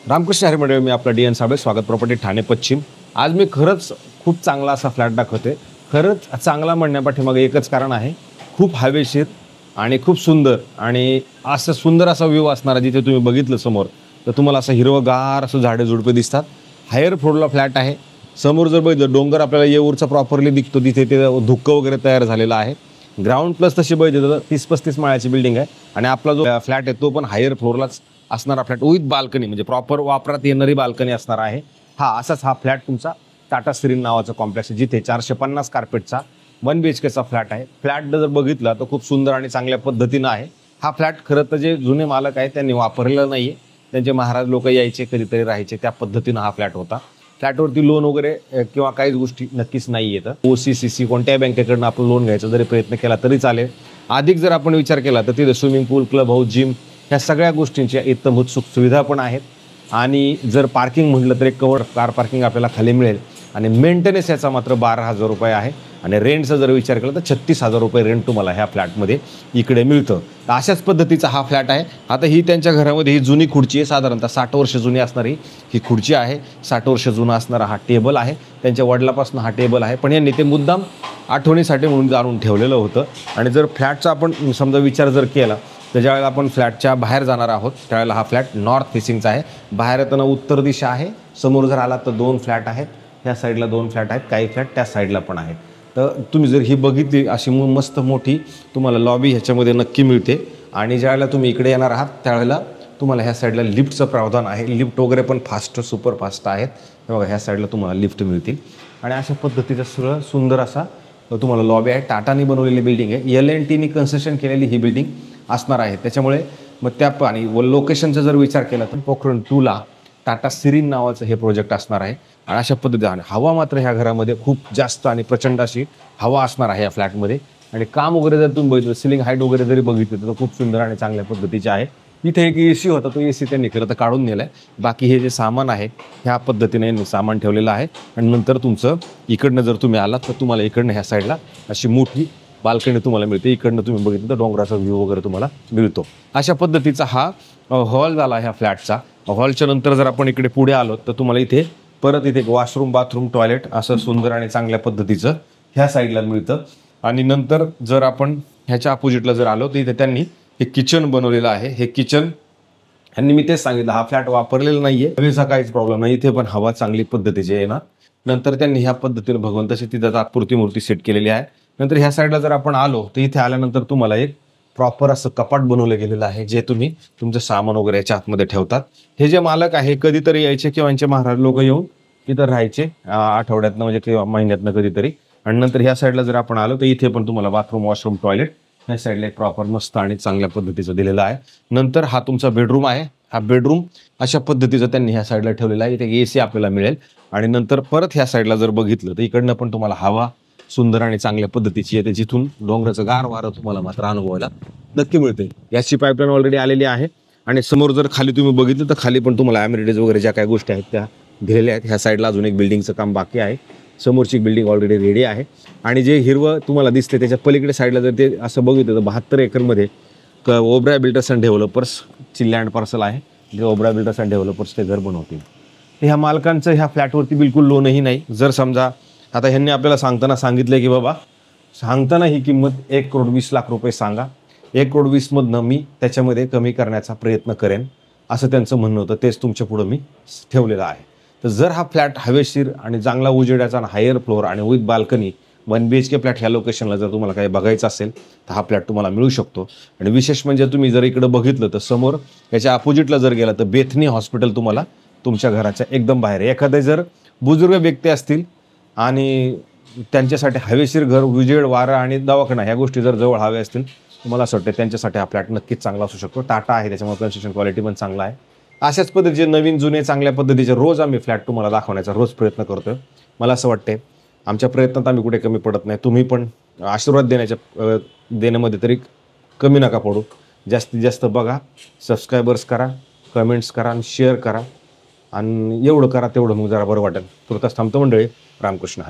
रामकृष्ण हरी मंडळी, मी आपला D N Sable, स्वागत प्रॉपर्टी ठाणे पश्चिम। आज मी खरंच खूप चांगला असा फ्लॅट दाखवते। खरंच चांगला म्हणण्यापाठीमागे एकच कारण आहे, खूप हवेशीर आणि खूप सुंदर आणि असं सुंदर असा व्ह्यू असणारा, जिथे तुम्ही बघितलं समोर तर तुम्हाला असं हिरवगार असं झाडे झुडपे दिसतात। हायर फ्लोअरला फ्लॅट आहे। समोर जर बघितलं डोंगर आपल्याला येऊरचा प्रॉपरली दिसतो, तिथे ते धुक्क वगैरे तयार झालेलं आहे। ग्राउंड प्लस तशी बघितलं तर 30-35 माळ्याची बिल्डिंग आहे आणि आपला जो फ्लॅट आहे तो पण हायर फ्लोअरलाच असणारा फ्लॅट विथ बाल्कनी, म्हणजे प्रॉपर वापरात येणारी बाल्कनी असणार आहे। हा फ्लॅट तुमचा टाटा स्क्रीन नावाचा कॉम्प्लेक्स आहे, जिथे 450 कार्पेटचा 1 BHKचा फ्लॅट आहे। फ्लॅट जर बघितला तर खूप सुंदर आणि चांगल्या पद्धतीनं आहे। हा फ्लॅट खरं तर जे जुने मालक आहेत त्यांनी वापरलेला नाहीये, त्यांचे महाराज लोक यायचे कधीतरी राहायचे, त्या पद्धतीनं हा फ्लॅट होता। फ्लॅटवरती लोन वगैरे किंवा काहीच गोष्टी नक्कीच नाही येतं। OC-CC कोणत्याही बँकेकडनं आपण लोन घ्यायचा जरी प्रयत्न केला तरी चालेल। अधिक जर आपण विचार केला तर तिथे स्विमिंग पूल, क्लब हाऊस, जिम ह्या सगळ्या गोष्टींच्या इत्तमभूत सुखसुविधा पण आहेत। आणि जर पार्किंग म्हटलं तर एक कवर कार पार्किंग आपल्याला खाली मिळेल आणि मेंटेनन्स याचा मात्र 12,000 रुपये आहे आणि रेंटचा जर विचार केला तर 36,000 रुपये रेंट तुम्हाला ह्या फ्लॅटमध्ये इकडे मिळतं। तर अशाच पद्धतीचा हा फ्लॅट आहे। आता ही त्यांच्या घरामध्ये ही जुनी खुर्ची आहे, साधारणतः 60 वर्ष जुनी असणारी ही खुर्ची आहे। 60 वर्ष जुना असणारा हा टेबल आहे, त्यांच्या वडिलापासून हा टेबल आहे, पण यांनी ते मुद्दाम आठवणीसाठी म्हणून जाणून ठेवलेलं होतं। आणि जर फ्लॅटचा आपण समजा विचार जर केला तर ज्यावेळेला आपण फ्लॅटच्या बाहेर जाणार आहोत त्यावेळेला हा फ्लॅट नॉर्थ फेसिंगचा आहे। बाहेर येताना उत्तर दिशा आहे। समोर जर आला तर 2 फ्लॅट आहेत, ह्या साईडला 2 फ्लॅट आहेत, काही फ्लॅट त्या साईडला पण आहेत। तर तुम्ही जर ही बघितली अशी मस्त मोठी तुम्हाला लॉबी ह्याच्यामध्ये नक्की मिळते। आणि ज्यावेळेला तुम्ही इकडे येणार आहात त्यावेळेला तुम्हाला ह्या साईडला लिफ्टचं प्रावधान आहे। लिफ्ट वगैरे पण फास्ट, सुपर फास्ट आहेत। बघा ह्या साईडला तुम्हाला लिफ्ट मिळतील आणि अशा पद्धतीचं सगळं सुंदर असा तुम्हाला लॉबी आहे। टाटानी बनवलेली बिल्डिंग आहे, L&Tनी कन्स्ट्रक्शन केलेली ही बिल्डिंग असणार आहे। त्याच्यामुळे मग त्या आणि लोकेशनचा जर विचार केला तर पोखरण 2ला टाटा सिरीन नावाचं हे प्रोजेक्ट असणार आहे। आणि अशा पद्धतीने हवा मात्र ह्या घरामध्ये खूप जास्त आणि प्रचंड अशी हवा असणार आहे या फ्लॅटमध्ये। आणि काम वगैरे जर तुम्ही बघितलं, सिलिंग हाईट वगैरे जरी बघितलं तर खूप सुंदर आणि चांगल्या पद्धतीचे आहे। इथे एक AC होता, तो AC त्यांनी खरं तर काढून नेलाय। बाकी हे जे सामान आहे ह्या पद्धतीने सामान ठेवलेलं आहे। आणि नंतर तुमचं इकडनं जर तुम्ही आलात तर तुम्हाला इकडनं ह्या साईडला अशी मोठी बाल्कनी तुम्हाला मिळते। इकडनं तुम्ही बघितलं तर डोंगराचा व्ह्यू वगैरे तुम्हाला मिळतो। अशा पद्धतीचा हा हॉल झाला ह्या फ्लॅटचा। हॉलच्या नंतर जर आपण इकडे पुढे आलो तर तुम्हाला इथे परत इथे वॉशरूम, बाथरूम, टॉयलेट असं सुंदर आणि चांगल्या पद्धतीचं ह्या साईडला मिळतं। आणि नंतर जर आपण ह्याच्या अपोजिटला जर आलो तर इथे त्यांनी हे किचन बनवलेलं आहे। हे किचन ह्यांनी मी तेच सांगितलं, हा फ्लॅट वापरलेला नाहीये, हवेचा काहीच प्रॉब्लेम नाही, इथे पण हवा चांगली पद्धतीची येणार। नंतर त्यांनी ह्या पद्धतीने भगवंताची तिथं तात्पुरती मूर्ती सेट केलेली आहे। नंतर ह्या साईडला जर आपण आलो तर इथे आल्यानंतर तुम्हाला एक प्रॉपर असं कपाट बनवलं गेलेलं आहे, जे तुम्ही तुमचं सामान वगैरे याच्या आतमध्ये ठेवतात। हे जे मालक आहे कधीतरी यायचे किंवा यांचे महाराज लोक येऊन तिथं राहायचे आठवड्यातनं म्हणजे किंवा महिन्यातनं कधीतरी। आणि नंतर ह्या साईडला जर आपण आलो तर इथे पण तुम्हाला बाथरूम, वॉशरूम, टॉयलेट ह्या साईडला एक प्रॉपर मस्त आणि चांगल्या पद्धतीचं दिलेलं आहे। नंतर हा तुमचा बेडरूम आहे। हा बेडरूम अशा पद्धतीचं त्यांनी ह्या साईडला ठेवलेला आहे। इथे AC आपल्याला मिळेल। आणि नंतर परत ह्या साईडला जर बघितलं तर इकडनं पण तुम्हाला हवा सुंदर आणि चांगल्या पद्धतीची येते, जिथून डोंगराचं गार वारं तुम्हाला मात्र अनुभवायला नक्की मिळते। याची पाईपलाईन ऑलरेडी आलेली आहे। आणि समोर जर खाली तुम्ही बघितलं तर खाली पण तुम्हाला अमेनिटीज वगैरे ज्या काही गोष्टी आहेत त्या दिलेल्या आहेत। ह्या साईडला अजून एक बिल्डिंगचं काम बाकी आहे, समोरची बिल्डिंग ऑलरेडी रेडी आहे। आणि जे हिरवं तुम्हाला दिसते त्याच्या पलीकडे साईडला जर ते असं बघितलं तर 72 एकरमध्ये ओबराय बिल्डर्स अँड डेव्हलपर्सची लँड पार्सल आहे, जे ओबराय बिल्डर्स अँड डेव्हलपर्स ते घर बनवतील। ह्या मालकांचं ह्या फ्लॅटवरती बिलकुल लोनही नाही। जर समजा आता ह्यांनी आपल्याला सांगताना सांगितलं की बाबा सांगताना ही किंमत 1,20,00,000 रुपये सांगा, 1,20,00,000 मधनं मी त्याच्यामध्ये कमी करण्याचा प्रयत्न करेन, असं त्यांचं म्हणणं होतं। तेच तुमच्या पुढं मी ठेवलेलं आहे। तर जर हा फ्लॅट हवेशीर आणि चांगला उजेडाचा हायर फ्लोअर आणि विथ बाल्कनी 1 BHK फ्लॅट ह्या लोकेशनला जर तुम्हाला काही बघायचं असेल तर हा फ्लॅट तुम्हाला मिळू शकतो। आणि विशेष म्हणजे तुम्ही जर इकडं बघितलं तर समोर याच्या अपोजिटला जर गेला तर बेथनी हॉस्पिटल तुम्हाला तुमच्या घराच्या एकदम बाहेर आहे। एखादे जर बुजुर्ग व्यक्ती असतील आणि त्यांच्यासाठी हवेशीर घर, उजेड, वारा आणि दवाखाना ह्या गोष्टी जर जवळ हव्या असतील तुम्हाला असं वाटतं त्यांच्यासाठी हा फ्लॅट नक्कीच चांगला असू शकतो। टाटा आहे त्याच्यामुळे कन्स्ट्रक्शन क्वालिटी पण चांगला आहे। अशाच पद्धतीचे नवीन जुने चांगल्या पद्धतीचे रोज आम्ही फ्लॅट तुम्हाला दाखवण्याचा रोज प्रयत्न करतोय। मला असं वाटते आमच्या प्रयत्नात आम्ही कुठे कमी पडत नाही। तुम्ही पण आशीर्वाद देण्यामध्ये तरी कमी नका पडू। जास्तीत जास्त बघा, सबस्क्रायबर्स करा, कमेंट्स करा आणि शेअर करा। आणि एवढं करा तेवढं मग जरा बरं वाटेल। तुर्तास थांबतो मंडळी। रामकृष्ण हरी।